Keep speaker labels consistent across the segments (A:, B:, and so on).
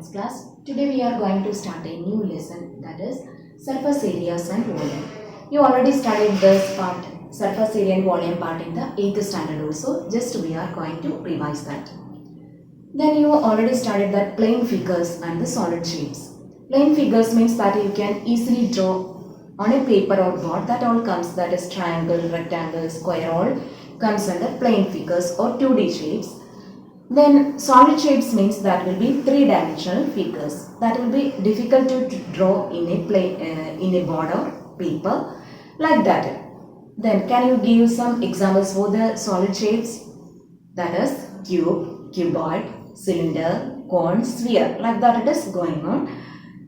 A: Maths class. Today we are going to start a new lesson, that is surface areas and volume. You already studied this part, surface area and volume part in the 8th standard also. Just we are going to revise that. Then you already studied that plane figures and the solid shapes. Plane figures means that you can easily draw on a paper or board. That all comes, that is triangle, rectangle, square, all comes under plane figures or 2D shapes. Then solid shapes means that will be three-dimensional figures. That will be difficult to draw in a board or paper like that. Then can you give some examples for the solid shapes? That is cube, cuboid, cylinder, cone, sphere. Like that it is going on.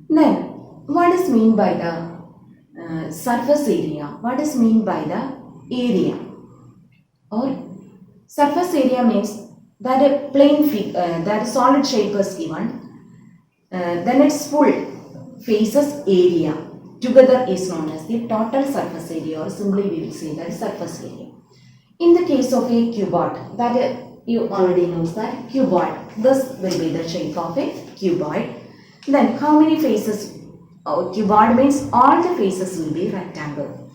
A: Then what is mean by the surface area? What is mean by the area? Or surface area means that a plane that a solid shape is given, then its full faces area together is known as the total surface area, or simply we will say that surface area. In the case of a cuboid, that you already know that cuboid, this will be the shape of a cuboid. Then how many faces? Cuboid means all the faces will be rectangle.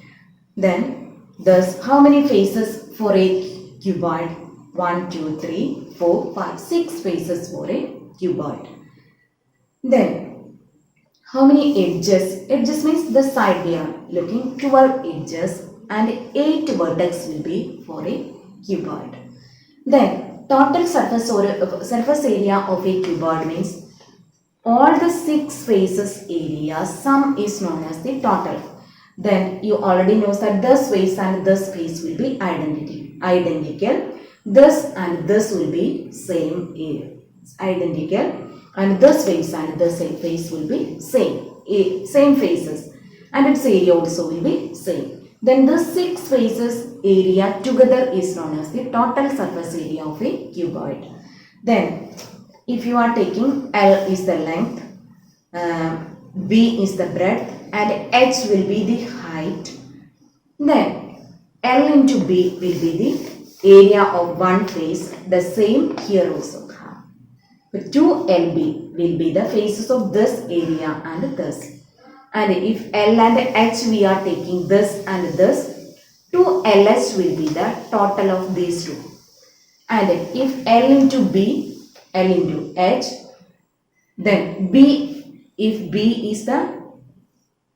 A: Then thus how many faces for a cuboid? 1, 2, 3, 4, 5, 6 faces for a cuboid. Then how many edges? Edges means the side we are looking, 12 edges and 8 vertex will be for a cuboid. Then total surface area of a cuboid means all the 6 faces area sum is known as the total. Then you already know that this face and this face will be identical. This and this will be same area, identical, and this face and this face will be same faces, and its area also will be same. Then the 6 faces area together is known as the total surface area of a cuboid. Then if you are taking L is the length, B is the breadth, and H will be the height, then L into B will be the area of one face. The same here also. But 2LB will be the faces of this area and this. And if L and H we are taking this and this, 2LH will be the total of these two. And if L into B, L into H, then B, if B is the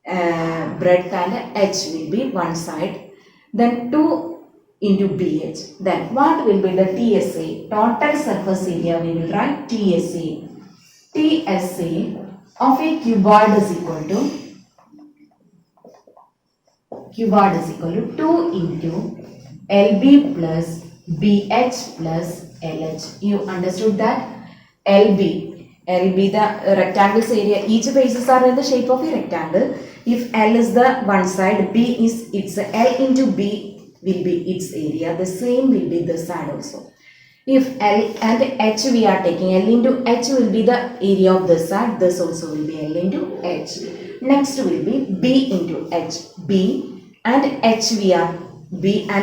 A: breadth and H will be one side, then 2 into BH. Then what will be the TSA? Total surface area we will write TSA. TSA of a cuboid is equal to 2 into LB plus BH plus LH. You understood that? LB the rectangle's area. Each faces are in the shape of a rectangle. If L is the one side, B is its L into B will be its area. The same will be this side also. If L and H we are taking, L into H will be the area of this side. This also will be L into H. Next will be B into H. B and H we are taking.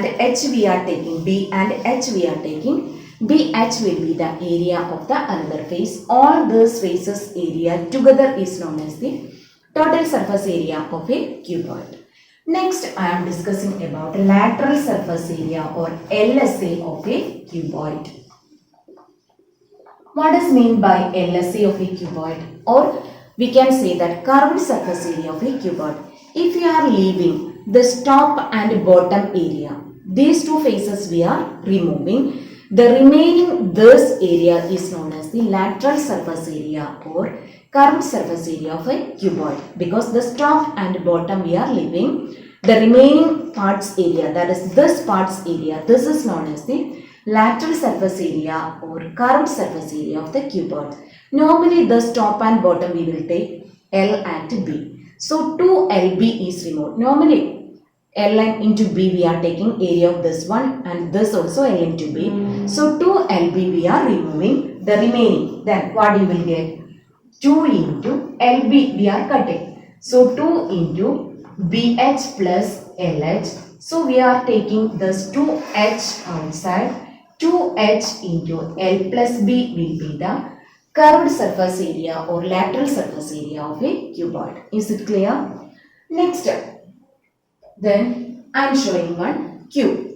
A: BH will be the area of the another face. All those faces area together is known as the total surface area of a cuboid. Next, I am discussing about lateral surface area or LSA of a cuboid. What is mean by LSA of a cuboid? Or we can say that curved surface area of a cuboid. If you are leaving the top and bottom area, these two faces we are removing, the remaining this area is known as the lateral surface area or curved surface area of a cuboid, because the top and bottom we are leaving. The remaining parts area, that is this parts area, this is known as the lateral surface area or curved surface area of the cuboid. Normally this top and bottom we will take L and B. So 2LB is removed. Normally L into B we are taking area of this one and this also L into B. So 2LB we are removing. The remaining, then what you will get? 2 into LB we are cutting. So 2 into BH plus LH. So we are taking this 2H outside. 2H into L plus B will be the curved surface area or lateral surface area of a cuboid. Is it clear? Next, then I am showing one cube.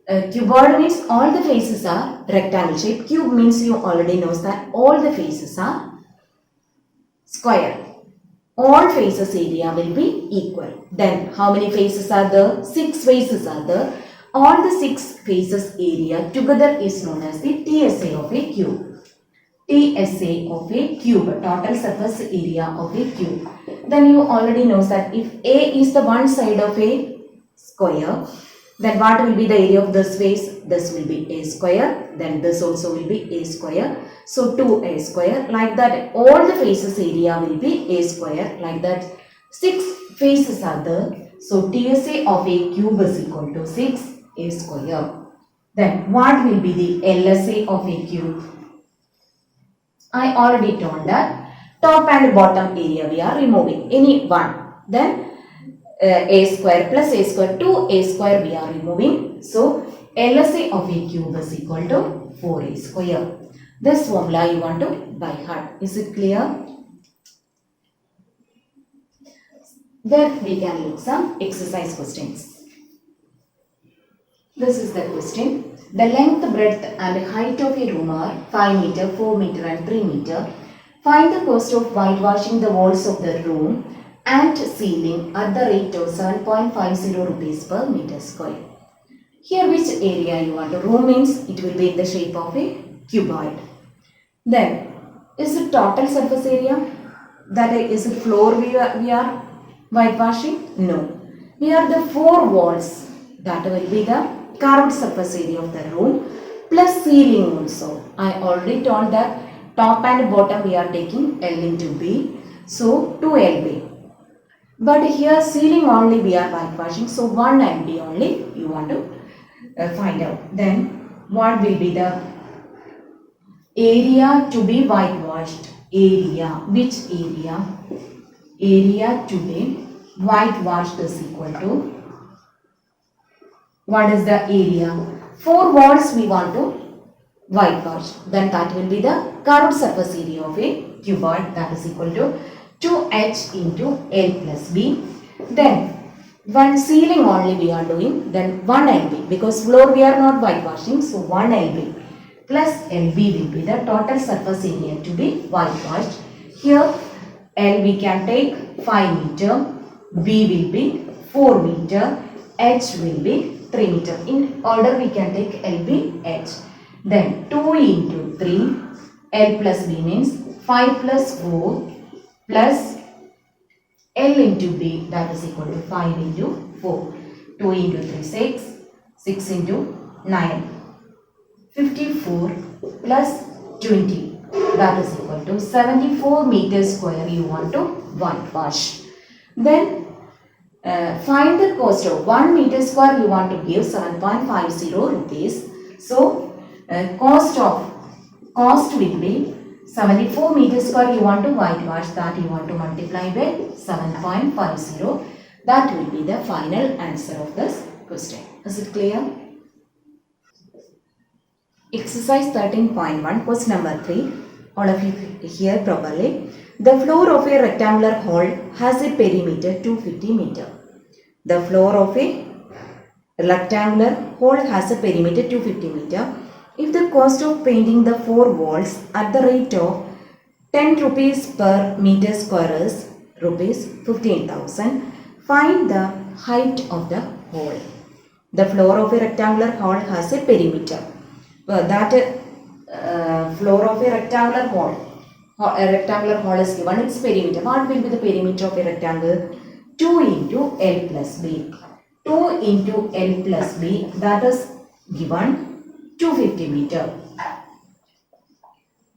A: Cuboid means all the faces are rectangle shape. Cube means you already know that all the faces are square. All faces area will be equal. Then how many faces are there? 6 faces are there. All the 6 faces area together is known as the TSA of a cube. TSA of a cube, total surface area of a cube. Then you already know that if A is the one side of a square, then what will be the area of this face? This will be A square, then this also will be A square. So 2A square, like that all the faces area will be A square, like that 6 faces are there. So TSA of a cube is equal to 6A square. Then what will be the LSA of a cube? I already told that top and bottom area we are removing any one. Then A square plus A square, 2A square we are removing. So LSA of a cube is equal to 4A square. This formula you want to by heart. Is it clear? Then we can look some exercise questions. This is the question. The length, breadth and height of a room are 5 meter, 4 meter and 3 meter. Find the cost of whitewashing the walls of the room and ceiling at the rate of 7.50 rupees per meter square. Here which area you want to? Room means it will be in the shape of a cuboid. Then is it total surface area? That is it floor we are whitewashing? No. We are the 4 walls. That will be the carved surface area of the room plus ceiling also. I already told that top and bottom we are taking L into B. So 2LB. But here ceiling only we are whitewashing. So 1 LB only you want to find out. Then what will be the area to be whitewashed? Area. Which area? Area to be whitewashed is equal to, what is the area? 4 walls we want to whitewash. Then that will be the carved surface area of a cuboid, that is equal to 2H into L plus B. Then one ceiling only we are doing, then 1 LB, because floor we are not whitewashing, so 1 LB plus LB will be the total surface area to be whitewashed. Here L we can take 5 meter, B will be 4 meter, H will be 3 meter. In order we can take LB, H. Then 2 into 3, L plus B means 5 plus 4 plus L into B, that is equal to 5 into 4. 2 into 3, 6. 6 into 9. 54 plus 20, that is equal to 74 meters square you want to whitewash. Then find the cost of 1 meter square you want to give 7.50 rupees. So cost will be 74 meters square you want to whitewash, that you want to multiply by 7.50. That will be the final answer of this question. Is it clear? Exercise 13.1, question number 3. All of you hear properly. The floor of a rectangular hall has a perimeter 250 meter. The floor of a rectangular hall has a perimeter 250 meter. If the cost of painting the 4 walls at the rate of 10 rupees per meter square is rupees 15,000, find the height of the hall. The floor of a rectangular hall has a perimeter. Floor of a rectangular hall is given its perimeter. What will be the perimeter of a rectangle? 2 into L plus B. 2 into L plus B, that is given 250 meter.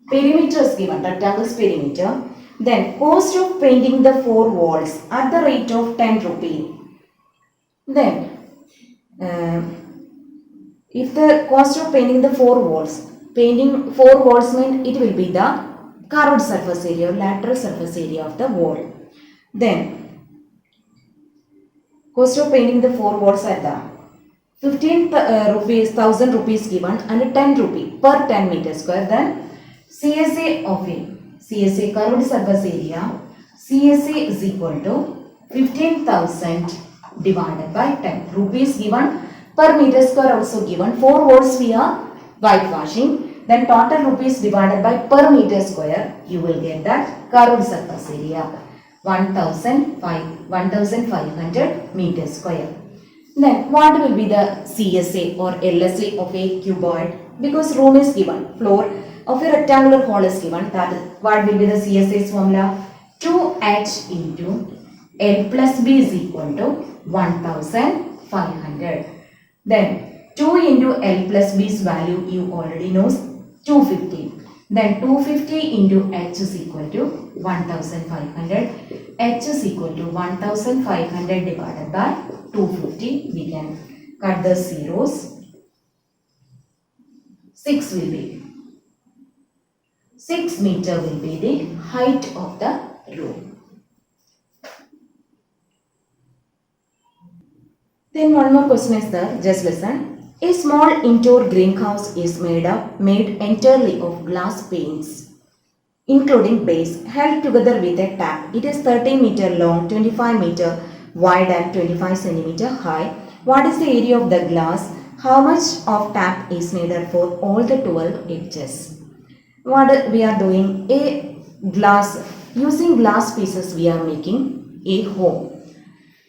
A: Perimeter is given, rectangle's perimeter. Then cost of painting the 4 walls at the rate of 10 rupee. Then if the cost of painting the 4 walls, painting 4 walls means it will be the carved surface area, lateral surface area of the wall. Then cost of painting the 4 walls at the 15,000 rupees given and 10 rupee per 10 meter square. Then CSA of A, CSA curved surface area, CSA is equal to 15,000 divided by 10. Rupees given, per meter square also given. 4 walls we are whitewashing. Then total rupees divided by per meter square, you will get that curved surface area 1500 meters square. Then what will be the CSA or LSA of a cuboid? Because room is given, floor of a rectangular hole is given, that is what will be the CSA's formula? 2h into L plus B is equal to 1500. Then 2 into L plus B's value you already know, 250. Then 250 into H is equal to 1500. H is equal to 1500 divided by 250. We can cut the zeros. 6 will be 6 meter will be the height of the room. Then one more question is there, just listen. A small indoor greenhouse is made entirely of glass panes, including base, held together with a tap. It is 30 meter long, 25 meter wide and 25 centimeter high. What is the area of the glass? How much of tap is needed for all the 12 edges? What we are doing? A glass, using glass pieces we are making a home.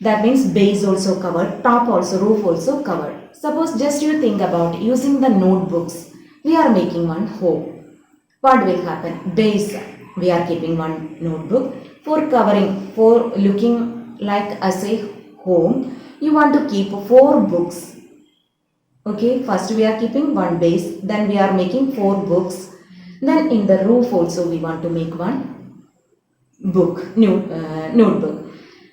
A: That means base also covered, top also, roof also covered. Suppose just you think about using the notebooks, we are making one home. What will happen? Base, we are keeping one notebook. For covering, for looking like as a home, you want to keep 4 books. Okay, first we are keeping one base, then we are making 4 books. Then in the roof also we want to make one book, notebook.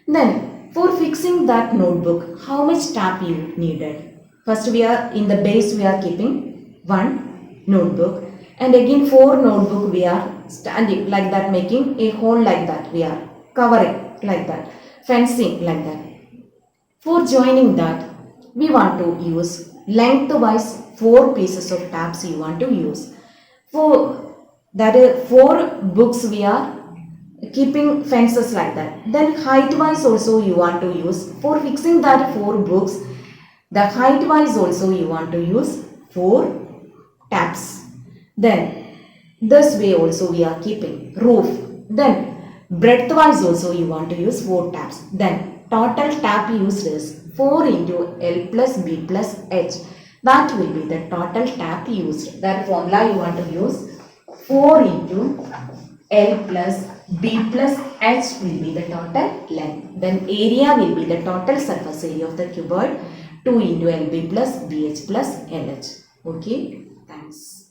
A: Then for fixing that notebook, how much tap you needed? First we are in the base we are keeping one notebook, and again 4 notebook we are standing like that, making a hole like that, we are covering like that, fencing like that. For joining that, we want to use lengthwise 4 pieces of taps you want to use. For that is 4 books we are keeping fences like that. Then height wise also you want to use, for fixing that 4 books, the height wise also you want to use 4 taps. Then this way also we are keeping roof. Then breadth wise also you want to use 4 taps. Then total tap used is 4 into L plus B plus H. That will be the total tap used. That formula you want to use, 4 into L plus B plus H will be the total length. Then area will be the total surface area of the cuboid, 2 into LB plus BH plus LH. Okay, thanks.